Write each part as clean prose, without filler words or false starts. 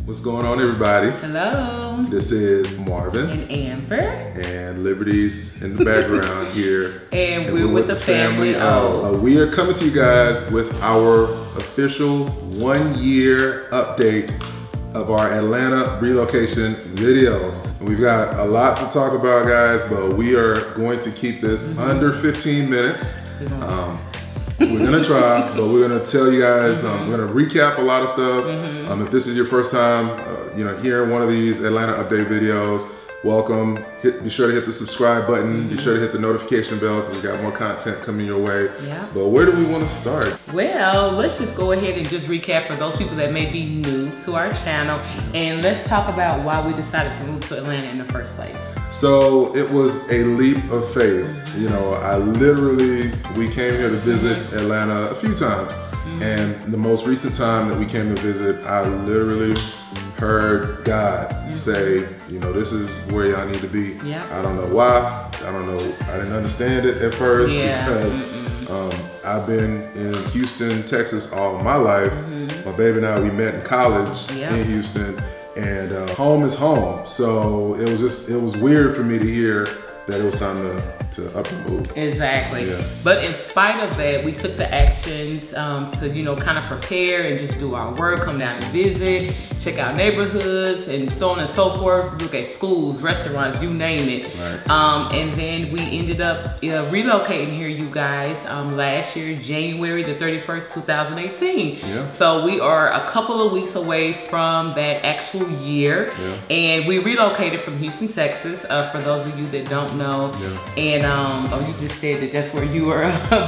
What's going on, everybody? Hello. This is Marvin. And Amber. And Liberty's in the background here. And we're with the Family O. We are coming to you guys with our official 1-year update of our Atlanta relocation video. And we've got a lot to talk about, guys, but we are going to keep this under 15 minutes. We're gonna try, but we're gonna tell you guys, we're gonna recap a lot of stuff. If this is your first time, hearing one of these Atlanta update videos, welcome. Be sure to hit the subscribe button. Be sure to hit the notification bell because we got more content coming your way. Yeah. But where do we want to start? Well, let's just go ahead and just recap for those people that may be new to our channel, and let's talk about why we decided to move to Atlanta in the first place. So it was a leap of faith. We came here to visit Atlanta a few times. And the most recent time that we came to visit, I literally heard God say, this is where y'all need to be. Yeah. I don't know why. I don't know. I didn't understand it at first because I've been in Houston, Texas all my life. My baby and I, we met in college in Houston. And home is home. So it was weird for me to hear that it was time to up and move. Exactly. Yeah. But in spite of that, we took the actions to, kind of prepare and just do our work, come down and visit, check out neighborhoods and so on and so forth, look at schools, restaurants, you name it. Right. And then we ended up relocating here, you guys, last year, January the 31st, 2018. Yeah. So we are a couple of weeks away from that actual year. Yeah. And we relocated from Houston, Texas, for those of you that don't know. Yeah. And you just said that's where you were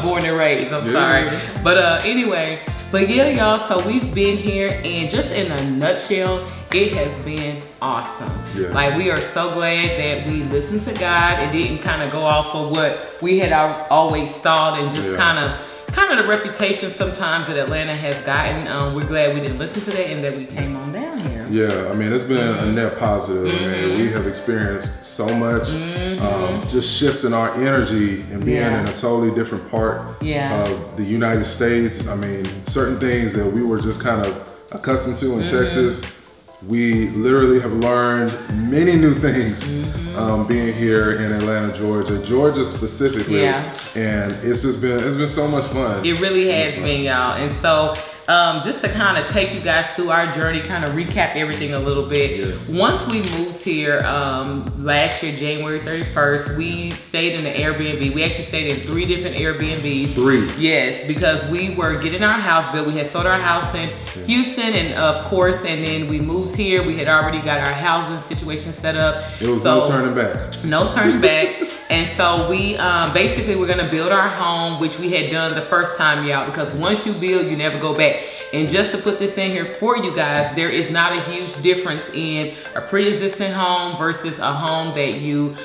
born and raised. I'm sorry. But anyway, but yeah, y'all, so we've been here, and just in a nutshell, it has been awesome. Yes. Like, we are so glad that we listened to God and didn't kind of go off of what we had always thought and just kind of the reputation sometimes that Atlanta has gotten. We're glad we didn't listen to that and that we came on down here. Yeah, I mean, it's been a net positive, and we have experienced so much, just shifting our energy and being in a totally different part of the United States. I mean, certain things that we were just kind of accustomed to in Texas, we literally have learned many new things being here in Atlanta, Georgia specifically, and it's been so much fun. It really has been, y'all. And so just to kind of take you guys through our journey, kind of recap everything a little bit. Yes. Once we moved here last year, January 31st, we stayed in the AirBNB. We actually stayed in 3 different Airbnbs. 3? Yes, because we were getting our house built. We had sold our house in Houston, and of course, and then we moved here. We had already got our housing situation set up. It was no turning back. No turning back. And so we basically we're gonna build our home, which we had done the first time, y'all, because once you build, you never go back. And just to put this in here for you guys, there is not a huge difference in a pre-existing home versus a home that you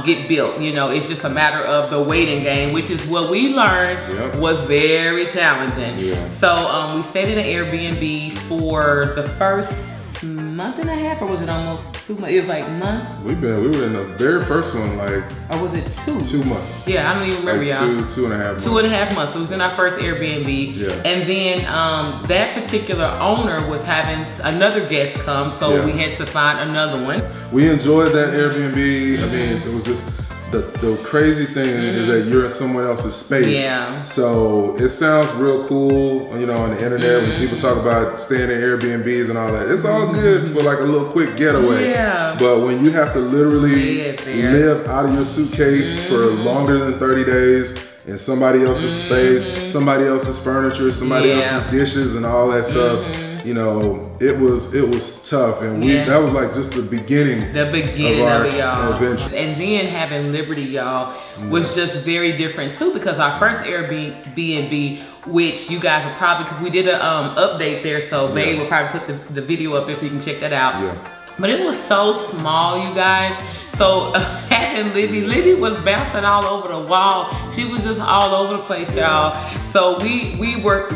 get built. It's just a matter of the waiting game, which is what we learned was very challenging. Yeah. So we stayed in an Airbnb for the first month and a half, or was it almost 2 months? It was like month. We were in the very first one, or was it 2? 2 months. Yeah, I don't even remember, y'all. 2.5 months. 2.5 months. It was in our first Airbnb. Yeah. And then that particular owner was having another guest come, so we had to find another one. We enjoyed that Airbnb. I mean, it was just the crazy thing is that you're in someone else's space. Yeah. So it sounds real cool, on the internet when people talk about staying in Airbnbs and all that. It's all good for like a little quick getaway. Yeah. But when you have to literally live out of your suitcase for longer than 30 days in somebody else's space, somebody else's furniture, somebody else's dishes and all that stuff. It was tough, and that was like just the beginning of it, y'all. Adventure. And then having Liberty, y'all, was just very different too, because our first Airbnb, which you guys will probably, because we did an update there, so they will probably put the video up there so you can check that out. Yeah. But it was so small, you guys. So having Libby was bouncing all over the wall. She was just all over the place, y'all. So we were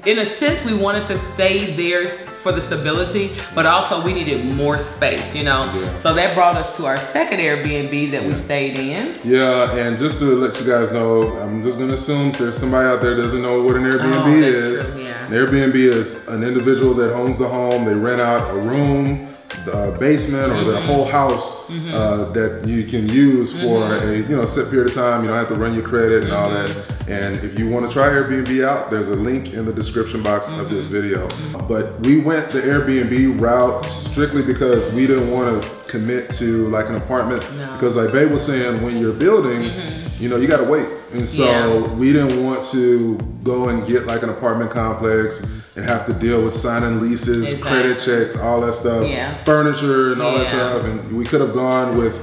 in a sense, we wanted to stay there for the stability, but also we needed more space, So that brought us to our second Airbnb that we stayed in. Yeah, and just to let you guys know, I'm just gonna assume there's somebody out there that doesn't know what an Airbnb is. True, yeah. Yeah. An Airbnb is an individual that owns the home. They rent out a room, the basement, or the whole house that you can use for a set period of time. You don't have to run your credit and all that. And if you want to try Airbnb out, there's a link in the description box of this video. But we went the Airbnb route strictly because we didn't want to commit to like an apartment, because like Babe was saying, when you're building, you know, you got to wait. And so we didn't want to go and get like an apartment complex and have to deal with signing leases, credit checks, all that stuff, furniture and all that stuff. And we could have gone with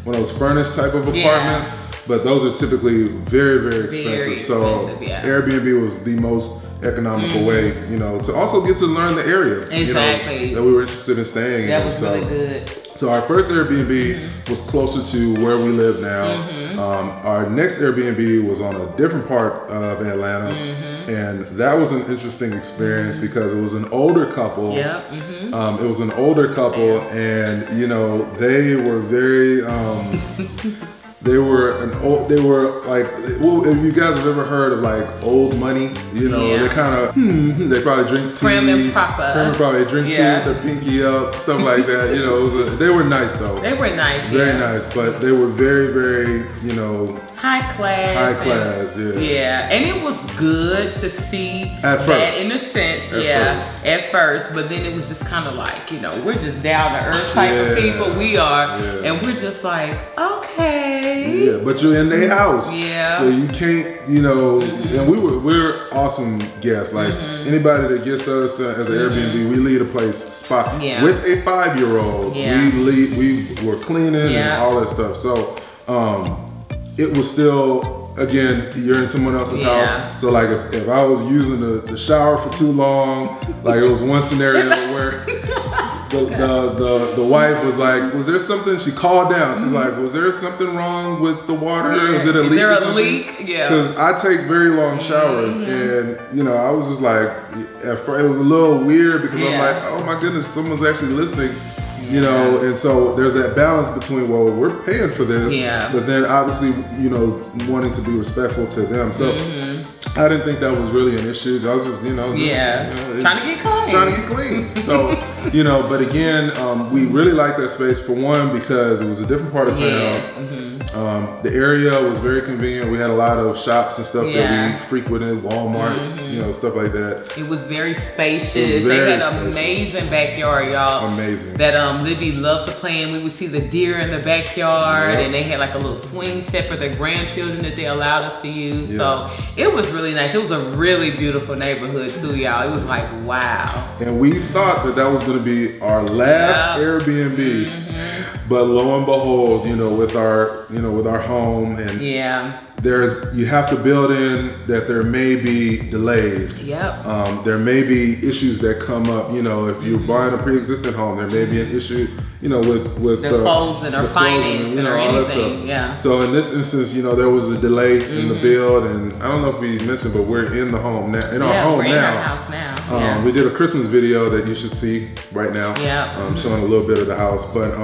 one of those furnished type of apartments, but those are typically very, very expensive. So Airbnb was the most economical way, you know, to also get to learn the area, you know, that we were interested in staying in. That was really good. So our first Airbnb was closer to where we live now. Our next Airbnb was on a different part of Atlanta, and that was an interesting experience because it was an older couple. It was an older couple, and you know, they were very they were like, well, if you guys have ever heard of like old money, you know, they kind of, they probably drink tea. Prim and proper. Probably drink tea with their pinky up, stuff like that. You know, they were nice though. They were nice, very nice, but they were very, very, you know, high class. High class, Yeah, and it was good to see that in a sense, at first, but then it was just kind of like, you know, we're just down to earth type of people, we are, and we're just like, okay. Yeah, but you're in their house. So you can't, you know, and we're awesome guests. Like anybody that gets us as an Airbnb, we leave a place spot with a 5-year-old. We were cleaning and all that stuff. So it was still, again, you're in someone else's house. So like if I was using the shower for too long, like it was one scenario where the wife was like, was there something? She called down. She's like, was there something wrong with the water? Is it a leak? Is there a leak? Because I take very long showers, and you know, I was just like, at first it was a little weird because I'm like, oh my goodness, someone's actually listening. You know, and so there's that balance between, well, we're paying for this, but then obviously, you know, wanting to be respectful to them. So I didn't think that was really an issue. I was just, you know, trying to get clean. Trying to get clean. So, you know, but again, we really liked that space for one because it was a different part of town. The area was very convenient. We had a lot of shops and stuff that we frequented, Walmarts, you know, stuff like that. It was very spacious. They had an amazing backyard, y'all. Amazing. That Libby loves to play in. We would see the deer in the backyard, and they had like a little swing set for their grandchildren that they allowed us to use. So it was really nice. It was a really beautiful neighborhood too, y'all. It was like, wow. And we thought that that was going to be our last Airbnb, but lo and behold, you know, with our home, and you have to build in that there may be delays. There may be issues that come up. You know, if you're buying a pre-existing home, there may be an issue, you know, with the closing or financing, you know, or anything. So in this instance, you know, there was a delay in the build, and I don't know if we mentioned, but we're in the home now. In our home now. Our house now. We did a Christmas video that you should see right now. Showing a little bit of the house, but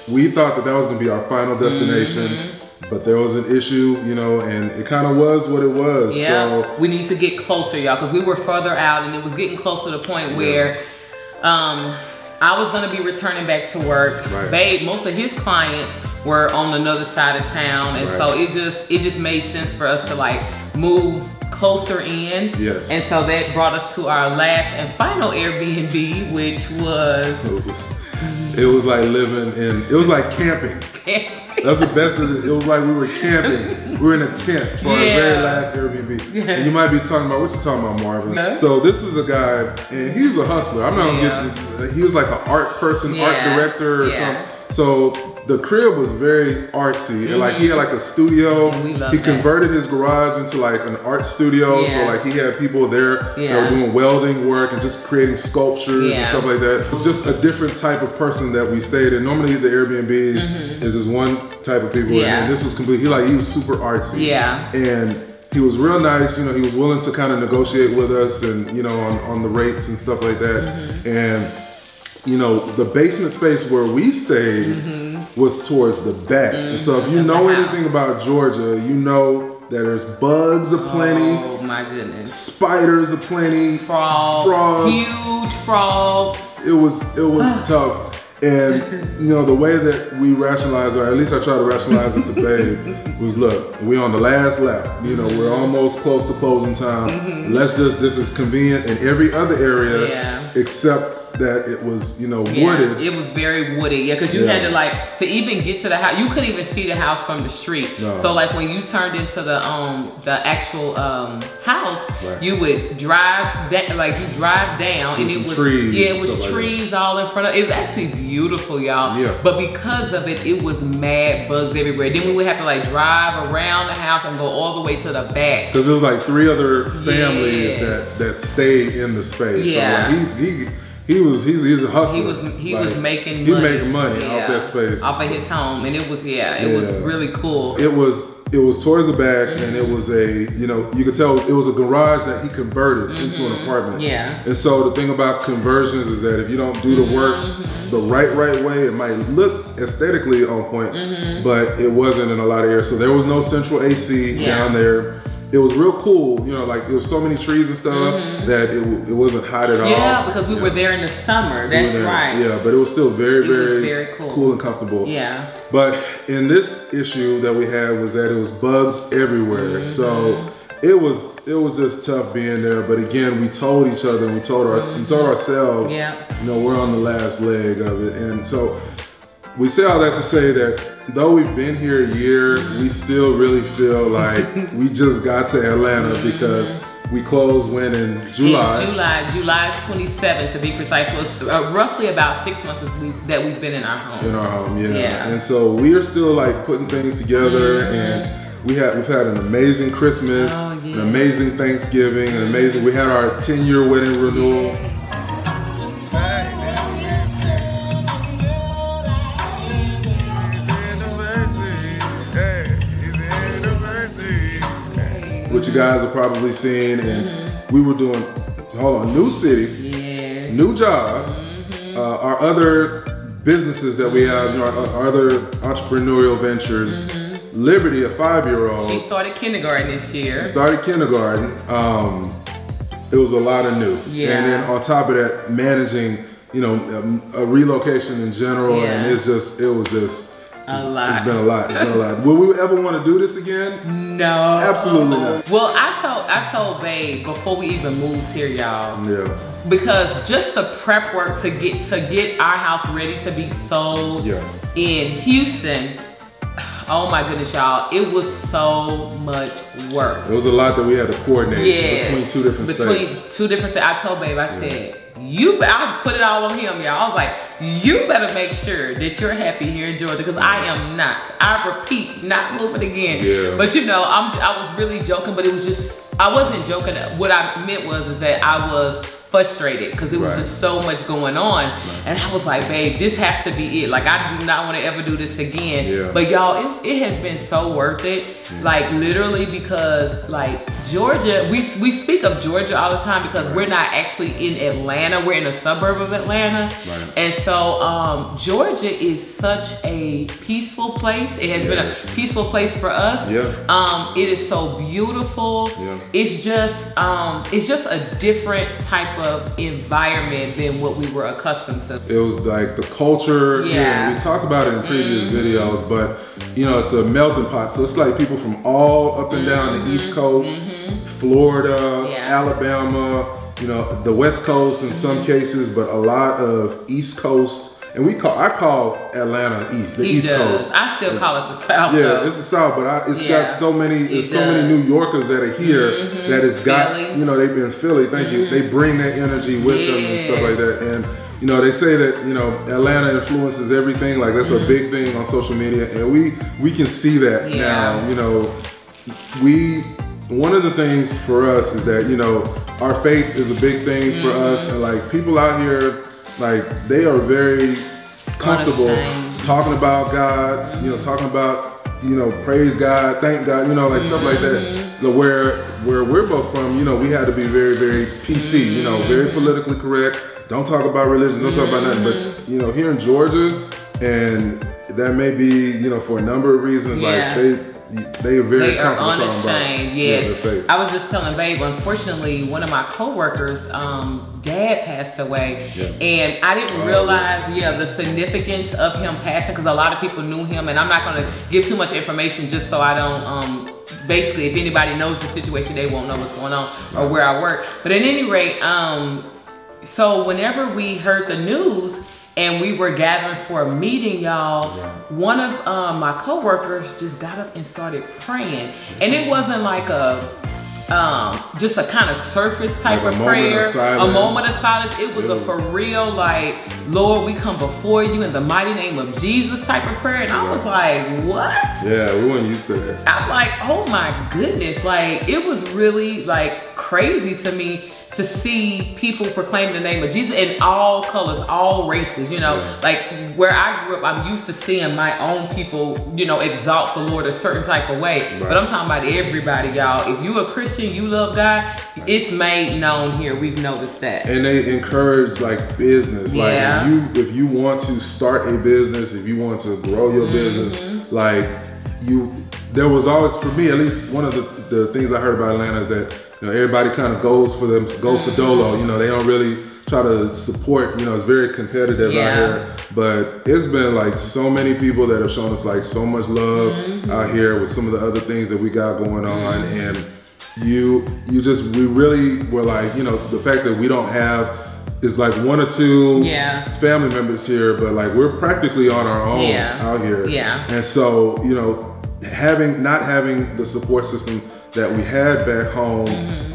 we thought that was going to be our final destination. But there was an issue, you know, and it kind of was what it was. So we need to get closer, y'all, because we were further out, and it was getting close to the point where I was going to be returning back to work. Babe, most of his clients were on another side of town, and so it just made sense for us to like move closer in. And so that brought us to our last and final Airbnb, which was it was like living in, it was like camping. That's the best of it. It was like we were camping. We were in a tent for our very last Airbnb. And you might be talking about, what you talking about, Marvin? So this was a guy, and he was a hustler. I'm not gonna get, he was like an art person, art director or something. So the crib was very artsy, and like he had like a studio. He converted his garage into like an art studio. So like he had people there that were doing welding work and just creating sculptures and stuff like that. It was just a different type of person that we stayed in. Normally the Airbnbs is just one type of people, and then this was completely, he was super artsy. And he was real nice, you know, he was willing to kind of negotiate with us and, you know, on the rates and stuff like that. And you know, the basement space where we stayed was towards the back. And so if you know anything about Georgia, you know there's bugs aplenty. Oh my goodness. Spiders aplenty. Frogs. Huge frogs. It was tough. And you know, the way that we rationalize, or at least I try to rationalize it to Babe, was look, we on the last lap. You know, we're almost close to closing time. Let's just, this is convenient in every other area except that it was, you know, wooded. It was very wooded, because you had to like, to even get to the house, you couldn't even see the house from the street. No. So like when you turned into the actual house, you would drive that, like you drive down, and it was trees. Yeah, it was trees all in front of it. It was actually beautiful, y'all. Yeah. But because of it, it was mad bugs everywhere. Then we would have to like drive around the house and go all the way to the back. Because there was like 3 other families that stayed in the space. Yeah. So like, he's a hustler. He was making money off that space, off of his home, and it was it was really cool. It was towards the back, and it was a, you know, you could tell it was a garage that he converted into an apartment. Yeah. And so the thing about conversions is that if you don't do the work the right way, it might look aesthetically on point, but it wasn't in a lot of areas. So there was no central AC down there. It was real cool, you know, like there was so many trees and stuff that it wasn't hot at all. Yeah, because we were there in the summer, that's right. Yeah, but it was still very cool and comfortable. Yeah. But in this issue that we had was that it was bugs everywhere. So it was just tough being there. But again, we told each other, and we told ourselves, you know, we're on the last leg of it. And so we say all that to say that though we've been here a year, we still really feel like we just got to Atlanta because we closed in July. July 27th to be precise. So it's roughly about 6 months that we've been in our home. In our home, yeah. And so we are still like putting things together, and we've had an amazing Christmas, an amazing Thanksgiving, we had our 10-year wedding renewal. Which you guys have probably seen, and we were doing, new city, new jobs, our other businesses that we have, you know, our other entrepreneurial ventures. Liberty, a 5-year-old. She started kindergarten this year. She started kindergarten. It was a lot of new. Yeah. And then on top of that, managing, you know, a relocation in general, and it was just a lot. It's been a lot. It's been a lot. Will we ever want to do this again? No. Absolutely not. Well, I told Babe before we even moved here, y'all. Yeah. Because just the prep work to get our house ready to be sold in Houston. Oh my goodness, y'all. It was so much work. It was a lot that we had to coordinate between 2 different states. Between 2 different states. I told Babe, I said, I put it all on him, y'all. I was like, you better make sure that you're happy here in Georgia, because I am not. I repeat, not moving again. Yeah. But you know, I was really joking, but it was just, I wasn't joking. What I meant was that I was frustrated because it was just so much going on, and I was like, babe, this has to be it. Like, I do not want to ever do this again. But y'all, it has been so worth it. Like, literally, because like Georgia, we speak of Georgia all the time because we're not actually in Atlanta. We're in a suburb of Atlanta. And so Georgia is such a peaceful place. It has been a peaceful place for us. It is so beautiful. It's just a different type of environment than what we were accustomed to. It was like the culture. We talked about it in previous videos, but you know, it's a melting pot. So it's like people from all up and down the East Coast, Florida, Alabama, you know, the West Coast in some cases, but a lot of East Coast. And I call Atlanta East, the East Coast. I still call it the South. Yeah, it's the South, but it's got so many, New Yorkers that are here that it's got, Philly. You know, they've been Philly, thank you. They bring that energy with them and stuff like that. And, you know, they say that, you know, Atlanta influences everything. Like, that's a big thing on social media. And we can see that now, you know. One of the things for us is that, you know, our faith is a big thing for us. And like, people out here, like, they are very comfortable talking about God, you know, talking about, you know, praise God, thank God, you know, like stuff like that. So where we're both from, you know, we had to be very, very PC, you know, very politically correct. Don't talk about religion, don't talk about nothing. But, you know, here in Georgia, and that may be, you know, for a number of reasons, like they are very they are unashamed. Yes. Yeah, I was just telling Babe, unfortunately, one of my coworkers, dad passed away, and I didn't realize, the significance of him passing, because a lot of people knew him, and I'm not going to give too much information just so I don't, basically, if anybody knows the situation, they won't know what's going on or where I work. But at any rate, so whenever we heard the news and we were gathering for a meeting, y'all, one of my coworkers just got up and started praying. And it wasn't like just a kind of surface type of prayer, a moment of silence. It was a for real, like, Lord, we come before you in the mighty name of Jesus type of prayer. And I was like, what? Yeah, we weren't used to that. I'm like, oh my goodness. Like, it was really like crazy to me to see people proclaim the name of Jesus in all colors, all races, you know. Like where I grew up, I'm used to seeing my own people, you know, exalt the Lord a certain type of way. But I'm talking about everybody, y'all. If you a Christian, you love God, it's made known here. We've noticed that. And they encourage like business. Like if you want to start a business, if you want to grow your business, like there was always, for me at least, one of the things I heard about Atlanta is that, you know, everybody kind of goes for dolo. You know, they don't really try to support. You know, it's very competitive out here. But it's been like so many people that have shown us like so much love out here with some of the other things that we got going on. And we really were like, you know, the fact that we don't have is like one or two family members here, but like we're practically on our own out here. And so, you know, not having the support system that we had back home,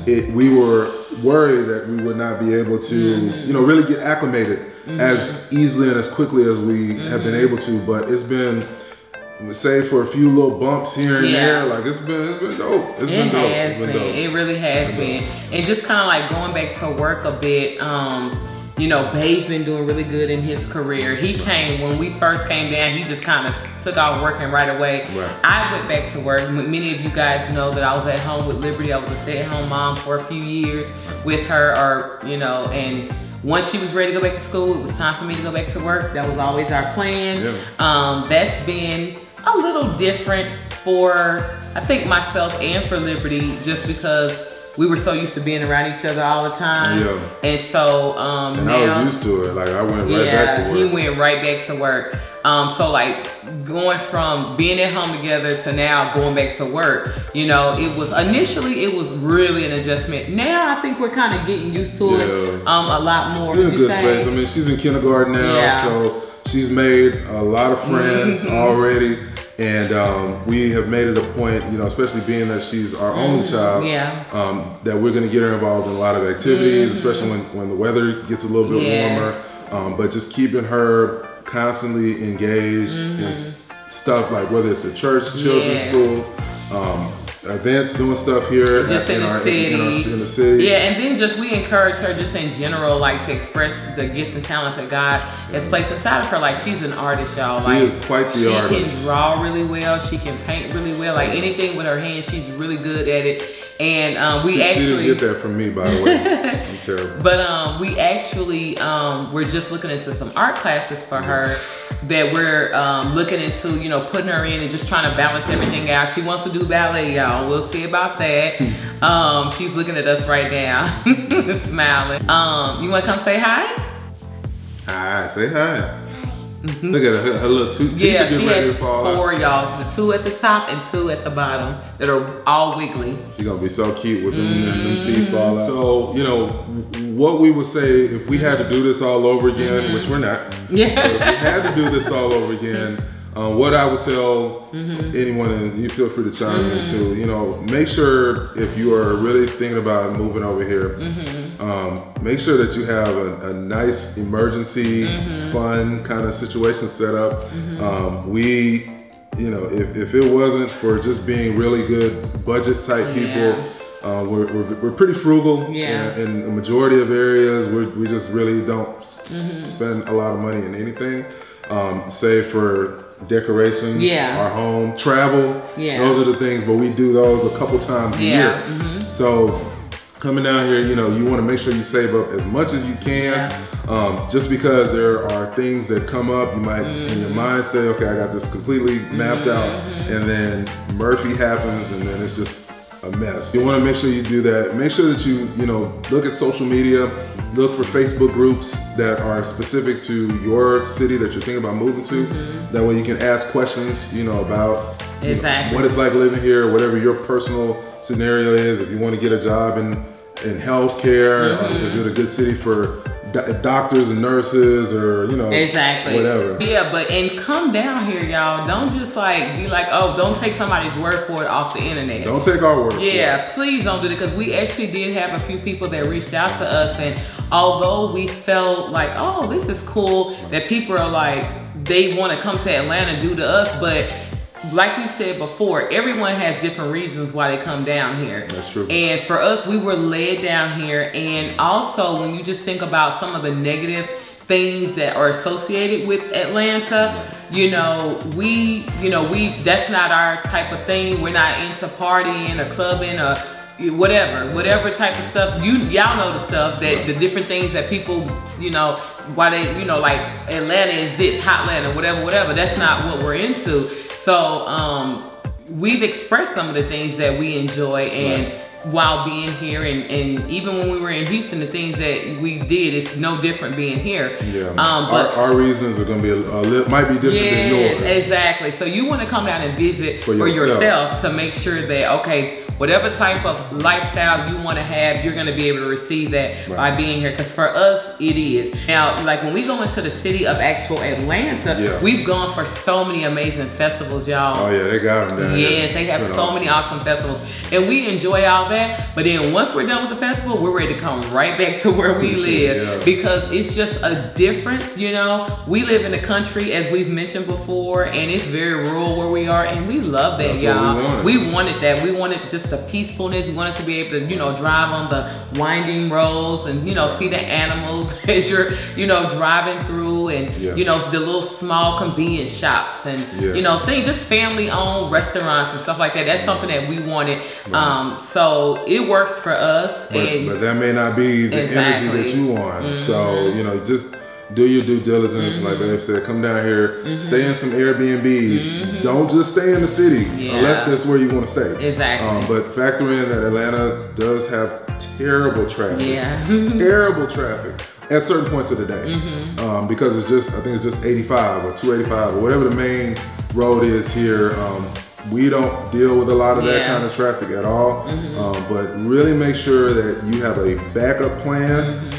we were worried that we would not be able to, you know, really get acclimated as easily and as quickly as we have been able to. But it's been, say, for a few little bumps here and there, like it's been dope. It's been dope. It really has been. And just kind of like going back to work a bit, you know, Babe's been doing really good in his career. He came, when we first came down, he just kind of took off working right away. I went back to work. Many of you guys know that I was at home with Liberty. I was a stay-at-home mom for a few years with her, or, you know, and once she was ready to go back to school, it was time for me to go back to work. That was always our plan. That's been a little different for, I think, myself and for Liberty, just because we were so used to being around each other all the time. And so and now, I was used to it. Like I went right back to work. He went right back to work. So like going from being at home together to now going back to work, you know, initially it was really an adjustment. Now I think we're kind of getting used to it a lot more. We're in a good space. I mean, she's in kindergarten now, so she's made a lot of friends already. And we have made it a point, you know, especially being that she's our only child, that we're going to get her involved in a lot of activities, especially when the weather gets a little bit warmer. But just keeping her constantly engaged in stuff like whether it's a church, children's school, events, doing stuff here in the city. Yeah, and then just we encourage her just in general, like to express the gifts and talents that God has placed inside of her. Like she's an artist, y'all. She is quite the artist. She can draw really well. She can paint really well. Like anything with her hands, she's really good at it. And she didn't get that from me, by the way. I'm terrible. But we actually we're just looking into some art classes for her that we're looking into, you know, putting her in and just trying to balance everything out. She wants to do ballet, y'all. We'll see about that. She's looking at us right now, smiling. You want to come say hi? Hi, say hi. Look at her little two teeth. Yeah, she has 4, y'all. The 2 at the top and 2 at the bottom that are all wiggly. She's gonna be so cute with them teeth fall out. So, you know, what we would say if we had to do this all over again, which we're not. But if we had to do this all over again, what I would tell anyone, and you feel free to chime in too, you know, make sure if you are really thinking about moving over here, make sure that you have a nice emergency fund kind of situation set up. You know, if it wasn't for just being really good budget type people, we're pretty frugal in the majority of areas. We just really don't spend a lot of money in anything, save for decorations, our home, travel. Those are the things, but we do those a couple times a year. So coming down here, you know, you want to make sure you save up as much as you can. Just because there are things that come up, you might in your mind say, okay, I got this completely mapped out, and then Murphy happens, and then it's just a mess. You want to make sure you do that. Make sure that you know, look at social media, look for Facebook groups that are specific to your city that you're thinking about moving to. That way you can ask questions, you know, about you know, what it's like living here, whatever your personal scenario is. If you want to get a job in healthcare, is it a good city for doctors and nurses, or you know, whatever. Yeah, and come down here, y'all. Don't just like be like, oh, don't take somebody's word for it off the internet. Don't take our word. Yeah, please don't do it, because we actually did have a few people that reached out to us, and although we felt like, oh, this is cool, that people are like, they want to come to Atlanta due to us, but like we said before, everyone has different reasons why they come down here. That's true. And for us, we were led down here. And also, when you just think about some of the negative things that are associated with Atlanta, you know, that's not our type of thing. We're not into partying or clubbing or whatever type of stuff. Y'all know the stuff, that the different things that people, you know, why they, you know, like Atlanta is this, Hotland or whatever. That's not what we're into. So we've expressed some of the things that we enjoy, and while being here, and even when we were in Houston, the things that we did, it's no different being here. Yeah, but our reasons are going to be might be different than yours. Exactly. So you want to come down and visit for yourself to make sure that, okay, whatever type of lifestyle you want to have, you're going to be able to receive that by being here. Because for us, it is. Now, like when we go into the city of actual Atlanta, we've gone for so many amazing festivals, y'all. Oh yeah, they got them down here. Yes, they have so many awesome festivals, and we enjoy all that. But then once we're done with the festival, we're ready to come right back to where we live, because it's just a difference, you know. We live in the country, as we've mentioned before, and it's very rural where we are, and we love that, y'all. We wanted that. We wanted just the peacefulness. We wanted to be able to, you know, drive on the winding roads and, you know, see the animals as you're, you know, driving through, and, you know, the little small convenience shops and, you know, things, just family-owned restaurants and stuff like that. That's something that we wanted. So it works for us. But that may not be the energy that you want. So, you know, just do your due diligence. Like Dave said, come down here, stay in some Airbnbs. Don't just stay in the city unless that's where you want to stay. Exactly. But factor in that Atlanta does have terrible traffic. Terrible traffic at certain points of the day. Because it's just, I think it's just 85 or 285 or whatever the main road is here. We don't deal with a lot of that kind of traffic at all. But really make sure that you have a backup plan.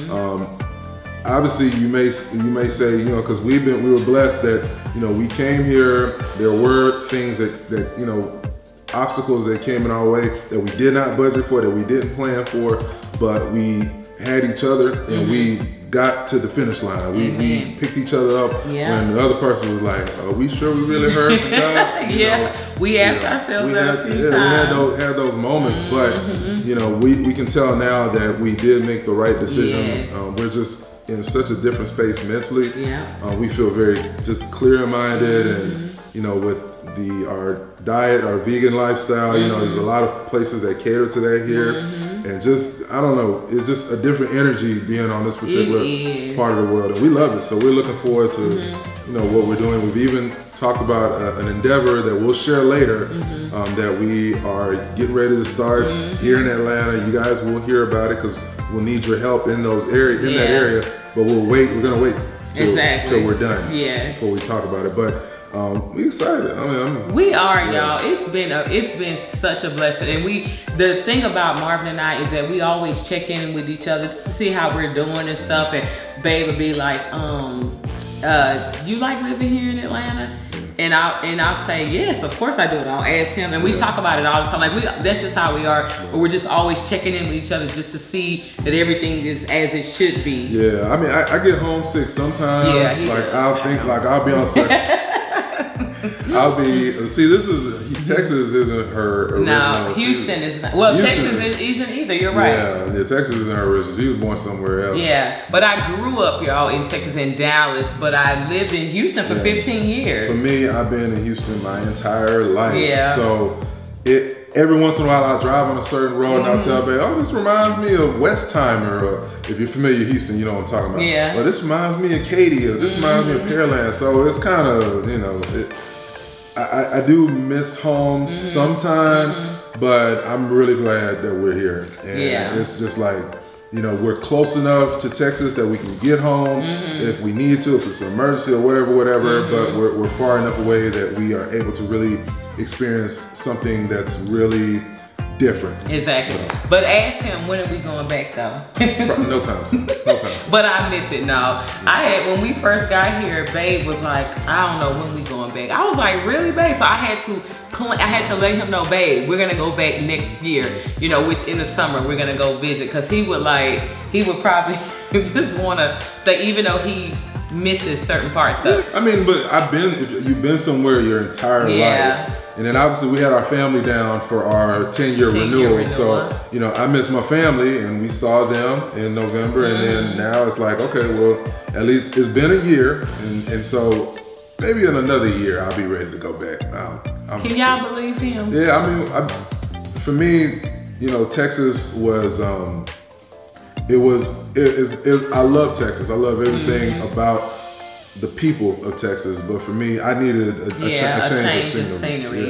Obviously, you may say, you know, because we were blessed that, you know, we came here. There were things that you know, obstacles that came in our way that we did not budget for, that we didn't plan for, but we had each other, and we got to the finish line. We picked each other up when the other person was like, are we sure we really heard from God? We asked ourselves that a few times. We had those moments, but you know, we can tell now that we did make the right decision. We're just in such a different space mentally. We feel very just clear-minded, and you know, with our diet, our vegan lifestyle, you know, there's a lot of places that cater to that here, and just, I don't know, it's just a different energy being on this particular part of the world, and we love it. So we're looking forward to, you know, what we're doing. We've even talked about an endeavor that we'll share later, that we are getting ready to start here in Atlanta. You guys will hear about it, because we'll need your help in those areas, in that area. But we're gonna wait till we're done before we talk about it. But we excited. I mean, we are, y'all. It's been such a blessing, and the thing about Marvin and I is that we always check in with each other to see how we're doing and stuff. And Babe would be like, you like living here in Atlanta? And I'll say, yes, of course I do. And I'll ask him, and we talk about it all the time. Like that's just how we are. But we're just always checking in with each other just to see that everything is as it should be. Yeah, I mean, I get homesick sometimes. I'll be on set. Texas isn't her original. No, Houston is not. Well, Texas isn't either, you're right. Yeah, Texas isn't her original. She was born somewhere else. Yeah, but I grew up, y'all, in Texas, in Dallas, but I lived in Houston for 15 years. For me, I've been in Houston my entire life. Yeah. So every once in a while I'll drive on a certain road and I'll tell Babe, oh, this reminds me of Westheimer, or if you're familiar with Houston, you know what I'm talking about. Yeah. Or this reminds me of Katy, or this reminds me of Pearland. So it's kind of, you know, I do miss home sometimes, but I'm really glad that we're here. And it's just like, you know, we're close enough to Texas that we can get home if we need to, if it's an emergency or whatever, but we're far enough away that we are able to really experience something that's really different. Exactly. So. But ask him, when are we going back though? No time soon. No time soon. But I miss it now. When we first got here, Babe was like, I don't know when we going back. I was like, really, Babe? So I had to let him know, Babe, we're gonna go back next year, you know, which in the summer we're gonna go visit. Cause he would probably just wanna say, even though he misses certain parts of it. I mean, but you've been somewhere your entire life. And then obviously we had our family down for our 10-year renewal. So, you know, I miss my family and we saw them in November and then now it's like, okay, well, at least it's been a year. And so maybe in another year, I'll be ready to go back. Can y'all believe him? Yeah, I mean, for me, you know, Texas was, I love Texas. I love everything about the people of Texas, but for me, I needed a change of scenery.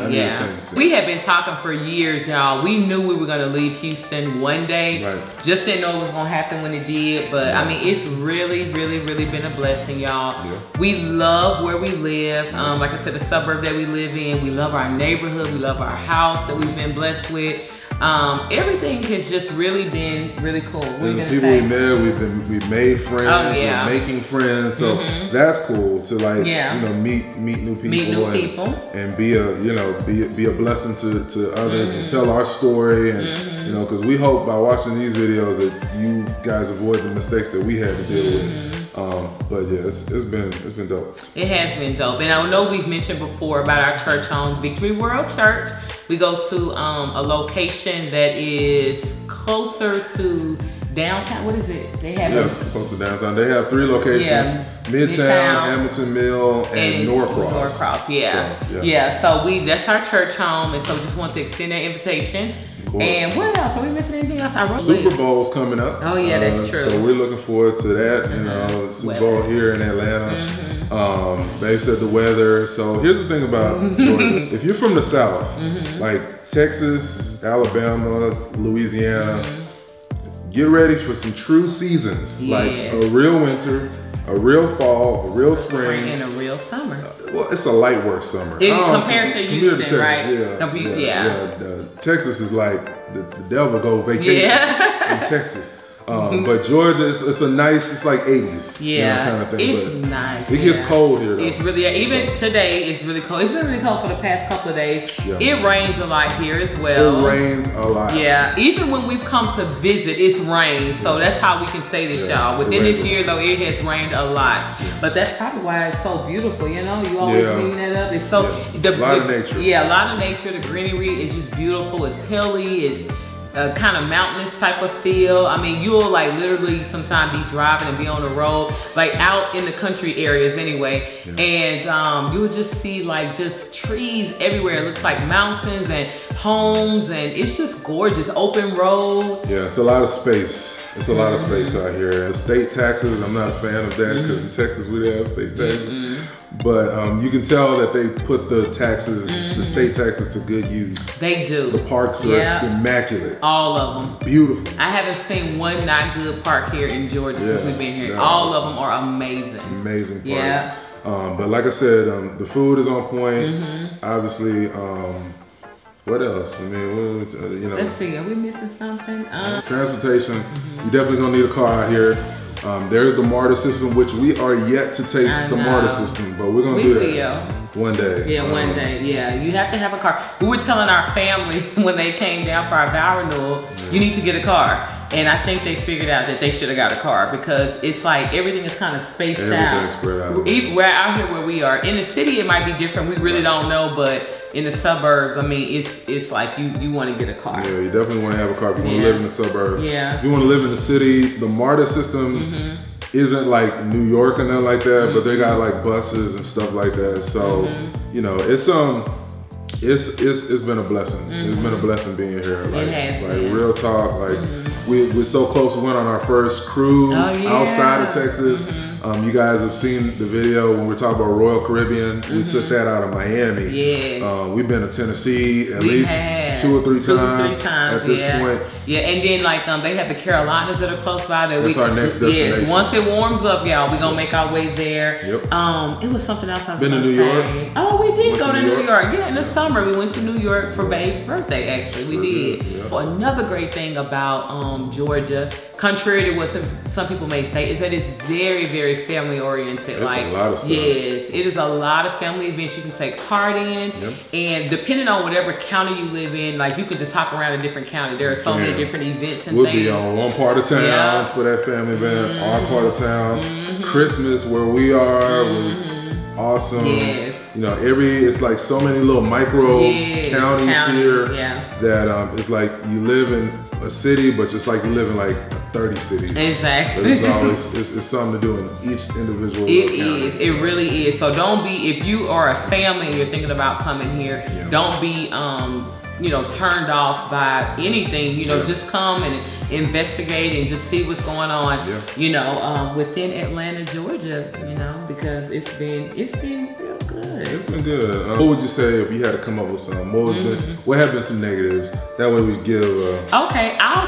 We had been talking for years, y'all. We knew we were gonna leave Houston one day. Just didn't know it was gonna happen when it did, but I mean, it's really, really, really been a blessing, y'all. We love where we live. Like I said, the suburb that we live in. We love our neighborhood. We love our house that we've been blessed with. Everything has just really been really cool. The people we met, we've made friends, we're making friends, so that's cool to like you know meet new people, and be a be a blessing to others and tell our story, and you know, because we hope by watching these videos that you guys avoid the mistakes that we had to deal with. But yeah, it's been dope. It has been dope, and I know we've mentioned before about our church home, Victory World Church. We go to a location that is closer to downtown. What is it? They have close to downtown. They have 3 locations: Midtown, Hamilton Mill, and Norcross. Norcross, so that's our church home, and so we just want to extend that invitation. And what else? Are we missing anything else? Super Bowl's coming up. Oh yeah, that's true. So we're looking forward to that. You know, Super Bowl here in Atlanta. Babe said the weather. So here's the thing about Georgia. If you're from the South, like Texas, Alabama, Louisiana, get ready for some true seasons. Like a real winter, a real fall, a real spring, and a real summer. Well, it's a light work summer. Compared to Houston, right? Texas is like the devil go vacation in Texas. But Georgia, it's a nice, it's like 80s, kind of thing. It's nice. It gets cold here though. It's really, even today, it's really cold. It's been really cold for the past couple of days. It rains a lot here as well. It rains a lot. Yeah, even when we've come to visit, it's rained. So that's how we can say this, y'all. Within this year though, it has rained a lot. But that's probably why it's so beautiful, you know? You always clean that up. It's so, a lot of nature. Yeah, a lot of nature. The greenery is just beautiful. It's hilly, it's kind of mountainous type of feel. I mean, you'll like literally sometimes be driving and be on the road, like out in the country areas anyway, and you'll just see like just trees everywhere. It looks like mountains and homes, and it's just gorgeous. Open road. Yeah, it's a lot of space. It's a lot of space out here. The state taxes, I'm not a fan of that because in Texas we have state taxes. But you can tell that they put the taxes, the state taxes, to good use. They do. The parks are immaculate. All of them. Beautiful. I haven't seen one not good park here in Georgia since we've been here. All of them are amazing. Amazing parks. But like I said, the food is on point. Obviously, what else? I mean, you know. Let's see, are we missing something? Transportation, you definitely gonna need a car out here. There's the MARTA system, which we are yet to take the MARTA system, but we're gonna do that one day. Yeah, one day, you have to have a car. We were telling our family when they came down for our vow renewal, you need to get a car. And I think they figured out that they should have got a car because it's like everything is kind of spaced out. Everything's spread out. We're out here where we are. In the city, it might be different. We really don't know, but in the suburbs, I mean, it's like you want to get a car. Yeah, you definitely want to have a car if you want to live in the suburbs. Yeah. If you want to live in the city, the MARTA system isn't like New York or nothing like that, but they got like buses and stuff like that. So, you know, it's It's been a blessing. It's been a blessing being here. Like, real talk. Like we're so close. We went on our first cruise outside of Texas. You guys have seen the video when we're talking about Royal Caribbean. We took that out of Miami. We've been to Tennessee at least 2 or 3 times at this point. And then like they have the Carolinas that are close by. That's our next destination. Once it warms up, y'all, we're gonna make our way there. It was something else I was been to New York. Oh, we did go to New York. Yeah, in the summer we went to New York for Babe's birthday. Actually, we did. Well, another great thing about Georgia, contrary to what some people may say, is that it's very, very family oriented. It's like a lot of stuff. Yes, it is a lot of family events you can take part in, and depending on whatever county you live in, like you can just hop around a different county. There are so many different events and things. We'll be on one part of town for that family event, our part of town. Christmas where we are was awesome. You know, it's like so many little micro counties here that it's like you live in a city, but just like you live in like 30 cities. Exactly. But it's always it's something to do in each individual county. It really is. So don't be, if you are a family and you're thinking about coming here, don't be you know, turned off by anything. You know, just come and investigate and just see what's going on. You know, within Atlanta, Georgia. You know, because it's been real good. It's been good. What would you say if you had to come up with some? What have been some negatives? That way we give. Okay, I'll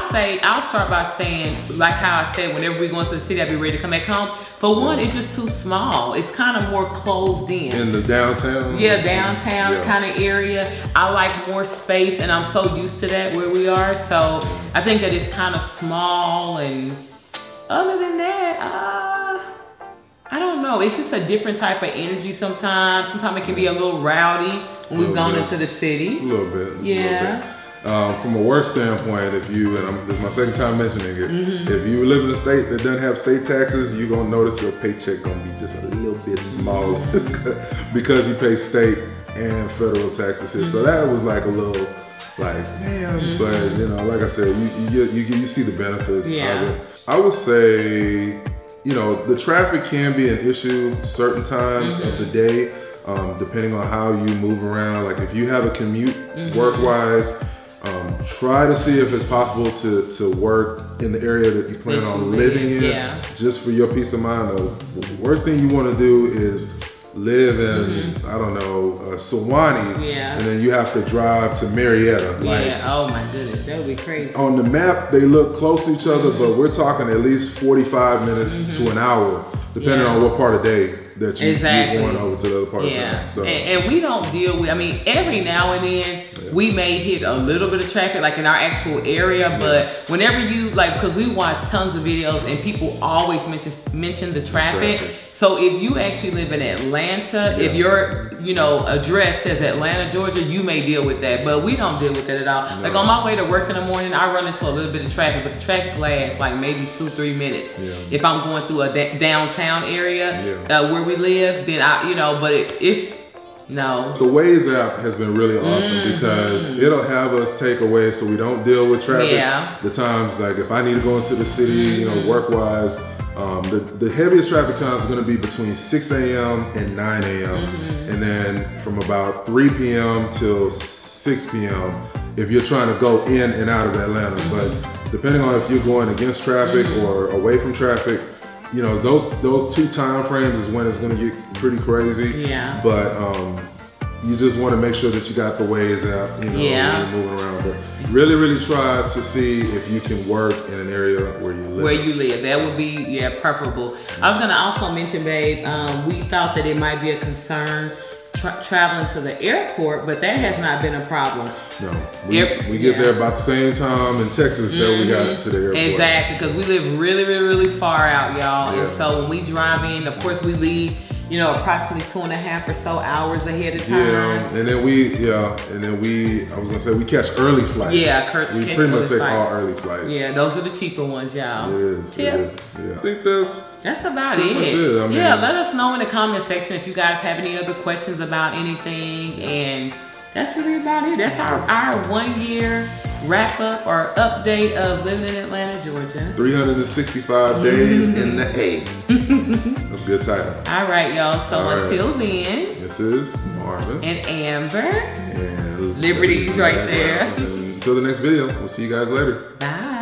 start by saying, like how I said, whenever we go into the city, I'd be ready to come back home. For one, it's just too small. It's kind of more closed in. In the downtown? Yeah, downtown kind of area. I like more space, and I'm so used to that where we are. So I think that it's kind of small, and other than that, I don't know. It's just a different type of energy sometimes. Sometimes it can be a little rowdy when we've gone into the city. Just a little bit. From a work standpoint, this is my second time mentioning it, if you live in a state that doesn't have state taxes, you're gonna notice your paycheck gonna be just a little bit smaller because you pay state and federal taxes here. So that was like a little, like, man, but you know, like I said, you see the benefits of it. I would say, you know, the traffic can be an issue certain times of the day, depending on how you move around. Like if you have a commute work-wise, try to see if it's possible to work in the area that you plan on living in, just for your peace of mind. The worst thing you want to do is live in, I don't know, Sewanee, and then you have to drive to Marietta. Oh my goodness, that would be crazy. On the map, they look close to each other, but we're talking at least 45 minutes to an hour, depending on what part of the day that you're going over to the other part of town. So. And we don't deal with, I mean, every now and then we may hit a little bit of traffic, like in our actual area, but whenever you, like, because we watch tons of videos and people always mention the traffic. So if you actually live in Atlanta, if your, you know, address says Atlanta, Georgia, you may deal with that, but we don't deal with that at all. Like on my way to work in the morning, I run into a little bit of traffic, but the traffic lasts like maybe 2-3 minutes. If I'm going through a downtown area where we live, then you know, but it's no. The Waze app has been really awesome because it'll have us take away so we don't deal with traffic. The times, like if I need to go into the city, you know, work-wise, the heaviest traffic times is going to be between 6 a.m. and 9 a.m. And then from about 3 p.m. till 6 p.m. if you're trying to go in and out of Atlanta. But depending on if you're going against traffic or away from traffic, you know, those 2 time frames is when it's going to get pretty crazy. But you just want to make sure that you got the Waze app, you know, when you're moving around. But really try to see if you can work in an area where you live. That would be, preferable. I was going to also mention, babe, we thought that it might be a concern traveling to the airport, but that has not been a problem. No, we get there about the same time in Texas that we got to the airport. Exactly, because we live really far out, y'all. And so when we drive in, of course we leave, you know, approximately 2.5 or so hours ahead of time. And then we, I was gonna say we catch early flights. We pretty much take all early flights. Those are the cheaper ones, y'all. I think that's about it. I mean, let us know in the comment section if you guys have any other questions about anything, and that's really about it. That's our 1 year wrap up or update of living in Atlanta, Georgia. 365 days in the A. That's a good title. All right, y'all. So until then, this is Marvin and Amber. And Liberty's right there. Until the next video, we'll see you guys later. Bye.